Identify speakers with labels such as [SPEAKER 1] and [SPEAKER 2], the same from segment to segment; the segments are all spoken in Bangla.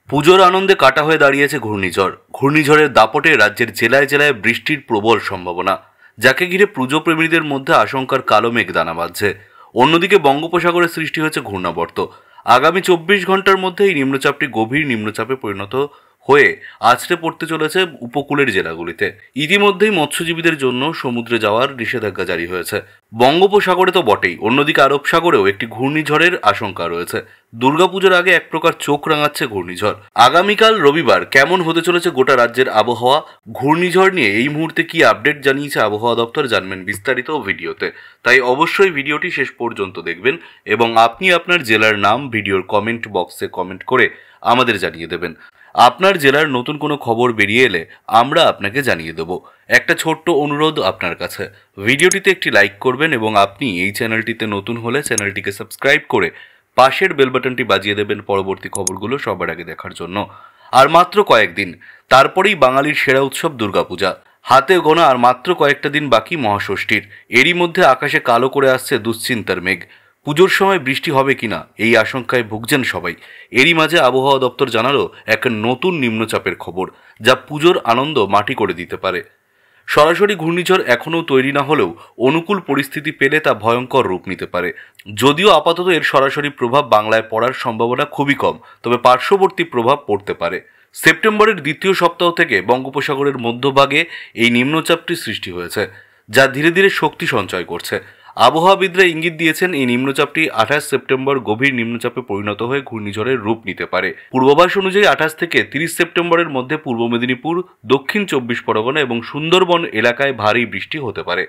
[SPEAKER 1] পুজোর আনন্দে কাটা হয়ে দাঁড়িয়েছে ঘূর্ণিঝড়। ঘূর্ণিঝড়ের দাপটে রাজ্যের জেলায় জেলায় বৃষ্টির প্রবল সম্ভাবনা, যাকে ঘিরে পুজো প্রেমীদের মধ্যে আশঙ্কার কালো মেঘ দানা বাঁধছে। অন্যদিকে বঙ্গোপসাগরে সৃষ্টি হয়েছে ঘূর্ণাবর্ত। আগামী 24 ঘন্টার মধ্যে এই নিম্নচাপটি গভীর নিম্নচাপে পরিণত হয়ে আছড়ে পড়তে চলেছে উপকূলের জেলাগুলিতে। ইতিমধ্যেই মৎস্যজীবীদের জন্য সমুদ্রে যাওয়ার নিষেধাজ্ঞা জারি হয়েছে। বঙ্গোপসাগরে তো বটেই, অন্যদিকে আরব সাগরেও একটি ঘূর্ণিঝড়ের আশঙ্কা রয়েছে। দুর্গাপুজোর আগে এক প্রকার চোখ রাঙাচ্ছে ঘূর্ণিঝড়। আগামীকাল রবিবার কেমন হতে চলেছে গোটা রাজ্যের আবহাওয়া, ঘূর্ণিঝড় নিয়ে এই মুহূর্তে কি আপডেট জানিয়েছে আবহাওয়া দপ্তর, জানবেন বিস্তারিত ভিডিওতে। তাই অবশ্যই ভিডিওটি শেষ পর্যন্ত দেখবেন এবং আপনি আপনার জেলার নাম ভিডিওর কমেন্ট বক্সে কমেন্ট করে আমাদের জানিয়ে দেবেন। আপনার জেলার নতুন কোনো খবর বেরিয়ে এলে আমরা আপনাকে জানিয়ে দেব। একটা ছোট্ট অনুরোধ আপনার কাছে, ভিডিওটিতে একটি লাইক করবেন এবং আপনি এই চ্যানেলটিতে নতুন হলে চ্যানেলটিকে সাবস্ক্রাইব করে পাশের বেল বাটনটি বাজিয়ে দেবেন পরবর্তী খবরগুলো সবার আগে দেখার জন্য। আর মাত্র কয়েকদিন, তারপরেই বাঙালির সেরা উৎসব দুর্গাপূজা। হাতে গোনা আর মাত্র কয়েকটা দিন বাকি মহাষষ্ঠীর। এরই মধ্যে আকাশে কালো করে আসছে দুশ্চিন্তার মেঘ। পুজোর সময় বৃষ্টি হবে কিনা এই আশঙ্কায় ভুগছেন সবাই। এরই মাঝে আবহাওয়া দপ্তর জানালো এক নতুন নিম্নচাপের খবর, যা পুজোর আনন্দ মাটি করে দিতে পারে। সরাসরি ঘূর্ণিঝড় এখনও তৈরি না হলেও অনুকূল পরিস্থিতি পেলে তা ভয়ঙ্কর রূপ নিতে পারে। যদিও আপাতত এর সরাসরি প্রভাব বাংলায় পড়ার সম্ভাবনা খুবই কম, তবে পার্শ্ববর্তী প্রভাব পড়তে পারে। সেপ্টেম্বরের দ্বিতীয় সপ্তাহ থেকে বঙ্গোপসাগরের মধ্যভাগে এই নিম্নচাপটি সৃষ্টি হয়েছে, যা ধীরে ধীরে শক্তি সঞ্চয় করছে। আবহাওয়াবিদরা ইঙ্গিত দিয়েছেন এই নিম্নচাপটি 28 সেপ্টেম্বর গভীর নিম্নচাপে পরিণত হয়ে ঘূর্ণিঝড়ের রূপ নিতে পারে। পূর্বাভাস অনুযায়ী 28 থেকে 30 সেপ্টেম্বরের মধ্যে পূর্ব মেদিনীপুর, দক্ষিণ 24 পরগনা এবং সুন্দরবন এলাকায় ভারী বৃষ্টি হতে পারে।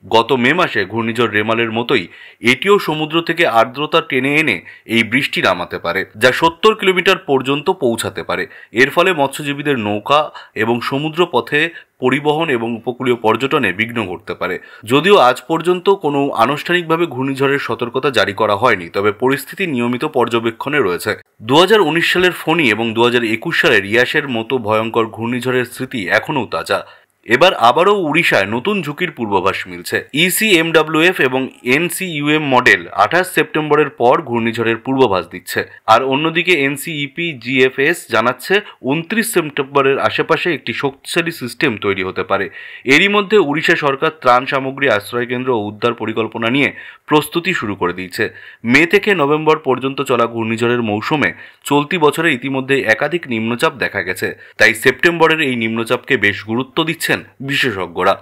[SPEAKER 1] গত মে মাসে ঘূর্ণিঝড় রেমালের মতোই এটিও সমুদ্র থেকে আর্দ্রতা টেনে এনে এই বৃষ্টি নামাতে পারে, যা 70 কিলোমিটার পর্যন্ত পৌঁছাতে পারে। এর ফলে মৎস্যজীবীদের নৌকা এবং সমুদ্র পথে পরিবহন এবং উপকূলীয় পর্যটনে বিঘ্ন ঘটতে পারে। যদিও আজ পর্যন্ত কোনো আনুষ্ঠানিকভাবে ঘূর্ণিঝড়ের সতর্কতা জারি করা হয়নি, তবে পরিস্থিতি নিয়মিত পর্যবেক্ষণে রয়েছে। 2019 সালের ফণী এবং 2021 সালের ইয়াসের মতো ভয়ঙ্কর ঘূর্ণিঝড়ের স্মৃতি এখনও তাজা। এবার আবারও উড়িষ্যায় নতুন ঝুঁকির পূর্বাভাস মিলছে। ইসিএমডব্লিউএফ এবং এনসিইউএম মডেল 28 সেপ্টেম্বরের পর ঘূর্ণিঝড়ের পূর্বাভাস দিচ্ছে। আর অন্যদিকে এনসিইপি জিএফএস জানাচ্ছে 29 সেপ্টেম্বরের আশেপাশে একটি শক্তিশালী সিস্টেম তৈরি হতে পারে। এরই মধ্যে উড়িষ্যা সরকার ত্রাণ সামগ্রী, আশ্রয়কেন্দ্র ও উদ্ধার পরিকল্পনা নিয়ে প্রস্তুতি শুরু করে দিয়েছে। মে থেকে নভেম্বর পর্যন্ত চলা ঘূর্ণিঝড়ের মৌসুমে চলতি বছরে ইতিমধ্যে একাধিক নিম্নচাপ দেখা গেছে। তাই সেপ্টেম্বরের এই নিম্নচাপকে বেশ গুরুত্ব দিচ্ছেন বিশেষজ্ঞরা।